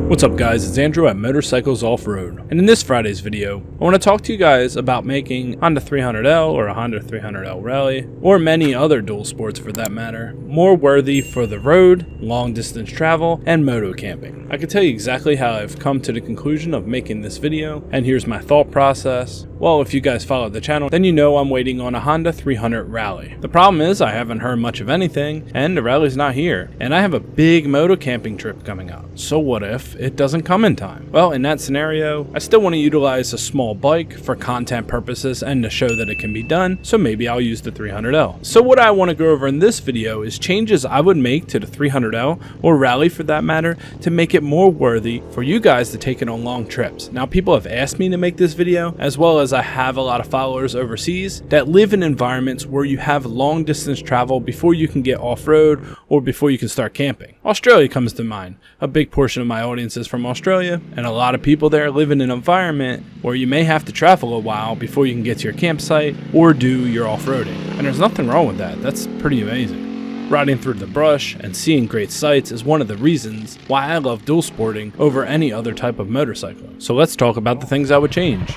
What's up guys, it's Andrew at Motorcycles Off-Road, and in this Friday's video, I want to talk to you guys about making Honda 300L or a Honda 300L Rally, or many other dual sports for that matter, more worthy for the road, long distance travel, and moto camping. I can tell you exactly how I've come to the conclusion of making this video, and here's my thought process. Well, if you guys follow the channel, then you know I'm waiting on a Honda 300 Rally. The problem is I haven't heard much of anything, and the Rally's not here, and I have a big moto camping trip coming up. So what if it doesn't come in time? Well, in that scenario, I still want to utilize a small bike for content purposes and to show that it can be done, so maybe I'll use the 300L. So what I want to go over in this video is changes I would make to the 300L, or Rally for that matter, to make it more worthy for you guys to take it on long trips. Now, people have asked me to make this video, as well as I have a lot of followers overseas that live in environments where you have long distance travel before you can get off-road or before you can start camping. Australia comes to mind. A big portion of my audience is from Australia, and a lot of people there live in an environment where you may have to travel a while before you can get to your campsite or do your off-roading. And there's nothing wrong with that. That's pretty amazing. Riding through the brush and seeing great sights is one of the reasons why I love dual sporting over any other type of motorcycle. So let's talk about the things I would change.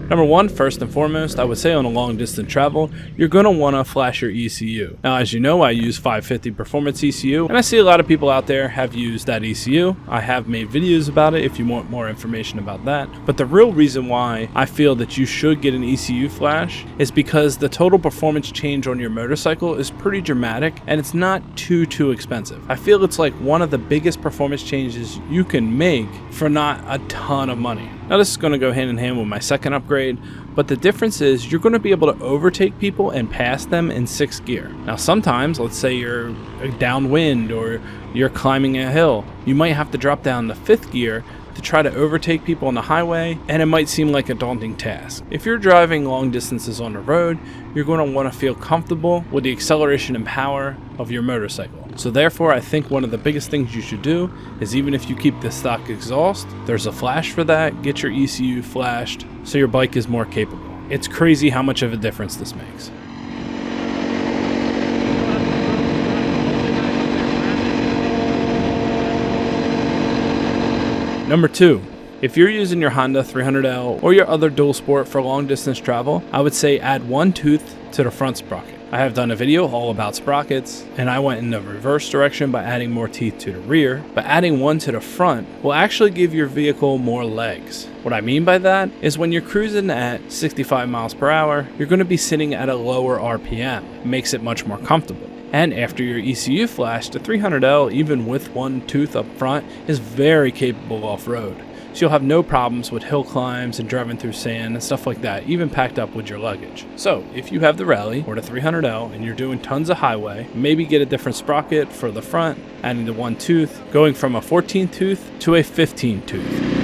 Number one, first and foremost, I would say on a long distance travel, you're going to want to flash your ECU. Now, as you know, I use 550 Performance ECU, and I see a lot of people out there have used that ECU. I have made videos about it if you want more information about that. But the real reason why I feel that you should get an ECU flash is because the total performance change on your motorcycle is pretty dramatic, and it's not too expensive. I feel it's like one of the biggest performance changes you can make for not a ton of money. Now, this is going to go hand in hand with my second upgrade, but the difference is you're going to be able to overtake people and pass them in 6th gear. Now, sometimes, let's say you're downwind or you're climbing a hill, you might have to drop down to 5th gear to try to overtake people on the highway, and it might seem like a daunting task. If you're driving long distances on the road, you're going to want to feel comfortable with the acceleration and power of your motorcycle. So therefore, I think one of the biggest things you should do is, even if you keep the stock exhaust, there's a flash for that. Get your ECU flashed so your bike is more capable. It's crazy how much of a difference this makes. Number two, if you're using your Honda 300L or your other dual sport for long distance travel, I would say add one tooth to the front sprocket. I have done a video all about sprockets, and I went in the reverse direction by adding more teeth to the rear, but adding one to the front will actually give your vehicle more legs. What I mean by that is when you're cruising at 65 miles per hour, you're going to be sitting at a lower RPM. It makes it much more comfortable. And after your ECU flash, the 300L, even with one tooth up front, is very capable off-road. So you'll have no problems with hill climbs and driving through sand and stuff like that, even packed up with your luggage. So if you have the Rally or the 300L and you're doing tons of highway, maybe get a different sprocket for the front, adding the one tooth, going from a 14 tooth to a 15 tooth.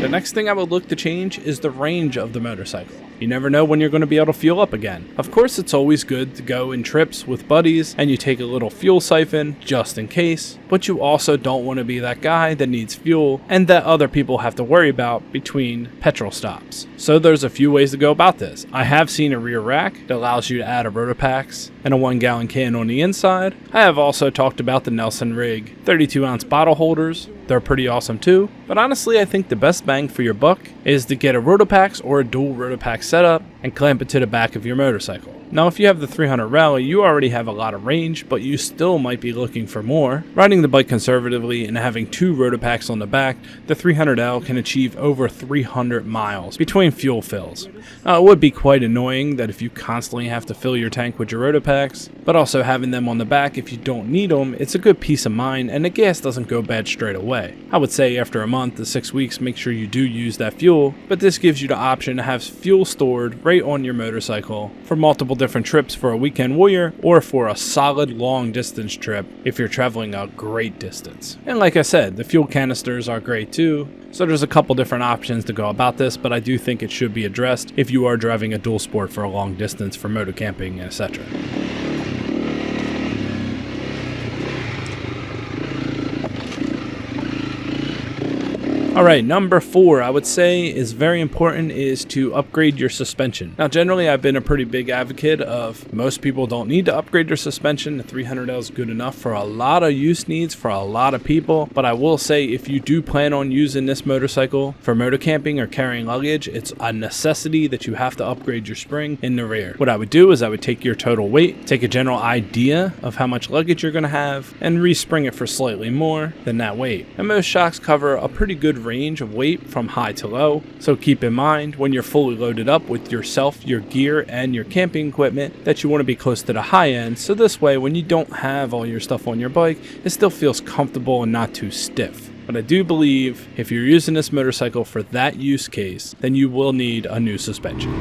The next thing I would look to change is the range of the motorcycle. You never know when you're going to be able to fuel up again. Of course, it's always good to go in trips with buddies and you take a little fuel siphon just in case, but you also don't want to be that guy that needs fuel and that other people have to worry about between petrol stops. So there's a few ways to go about this. I have seen a rear rack that allows you to add a Rotopacks and a 1-gallon can on the inside. I have also talked about the Nelson Rig 32-ounce bottle holders. They're pretty awesome too, but honestly I think the best bang for your buck is to get a Rotopacks or a dual Rotopack setup and clamp it to the back of your motorcycle. Now, if you have the 300 Rally, you already have a lot of range, but you still might be looking for more. Riding the bike conservatively and having 2 Rotopacks on the back, the 300L can achieve over 300 miles between fuel fills. Now, it would be quite annoying that if you constantly have to fill your tank with your Rotopacks, but also having them on the back if you don't need them, it's a good peace of mind and the gas doesn't go bad straight away. I would say after a month to 6 weeks, make sure you do use that fuel, but this gives you the option to have fuel stored right on your motorcycle for multiple different trips for a weekend warrior or for a solid long distance trip if you're traveling a great distance. And like I said, the fuel canisters are great too, so there's a couple different options to go about this, but I do think it should be addressed if you are driving a dual sport for a long distance for moto camping, etc. Alright, number 4 I would say is very important, is to upgrade your suspension. Now generally I've been a pretty big advocate of most people don't need to upgrade their suspension. The 300L is good enough for a lot of use needs for a lot of people, but I will say if you do plan on using this motorcycle for motor camping or carrying luggage, it's a necessity that you have to upgrade your spring in the rear. What I would do is I would take your total weight, take a general idea of how much luggage you're going to have, and respring it for slightly more than that weight. And most shocks cover a pretty good range of weight from high to low, so keep in mind when you're fully loaded up with yourself, your gear, and your camping equipment that you want to be close to the high end, so this way when you don't have all your stuff on your bike, it still feels comfortable and not too stiff. But I do believe if you're using this motorcycle for that use case, then you will need a new suspension.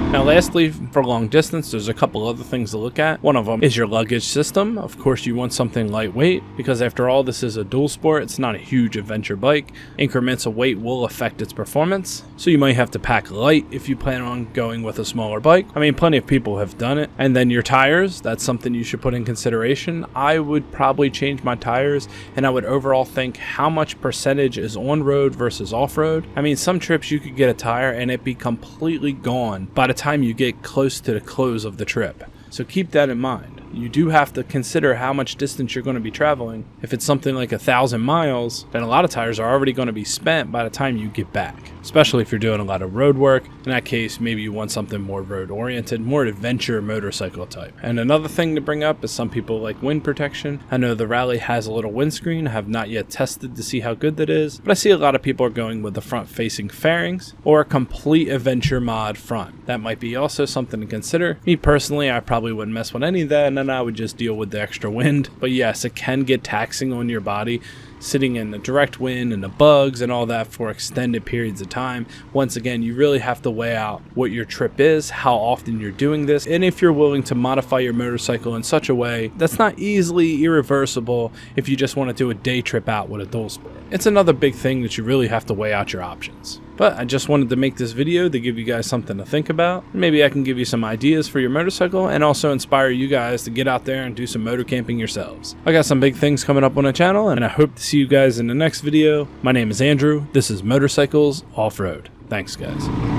Now lastly, for long distance, there's a couple other things to look at. One of them is your luggage system. Of course, you want something lightweight because after all, this is a dual sport. It's not a huge adventure bike. Increments of weight will affect its performance. So you might have to pack light if you plan on going with a smaller bike. I mean, plenty of people have done it. And then your tires, that's something you should put in consideration. I would probably change my tires, and I would overall think how much percentage is on road versus off road. I mean, some trips you could get a tire and it be completely gone by the time you get close to the close of the trip. So keep that in mind. You do have to consider how much distance you're going to be traveling. If it's something like 1,000 miles, then a lot of tires are already going to be spent by the time you get back, especially if you're doing a lot of road work. In that case, maybe you want something more road oriented, more adventure motorcycle type. And another thing to bring up is some people like wind protection. I know the Rally has a little windscreen. I have not yet tested to see how good that is, but I see a lot of people are going with the front facing fairings or a complete adventure mod front. That might be also something to consider. Me personally, I probably wouldn't mess with any of that, and then I would just deal with the extra wind. But yes, it can get taxing on your body sitting in the direct wind and the bugs and all that for extended periods of time. Once again, you really have to weigh out what your trip is, how often you're doing this, and if you're willing to modify your motorcycle in such a way that's not easily irreversible if you just want to do a day trip out with a dual sport. It's another big thing that you really have to weigh out your options. But I just wanted to make this video to give you guys something to think about. Maybe I can give you some ideas for your motorcycle and also inspire you guys to get out there and do some motor camping yourselves. I got some big things coming up on the channel, and I hope to see you guys in the next video. My name is Andrew. This is Motorcycles Off-Road. Thanks, guys.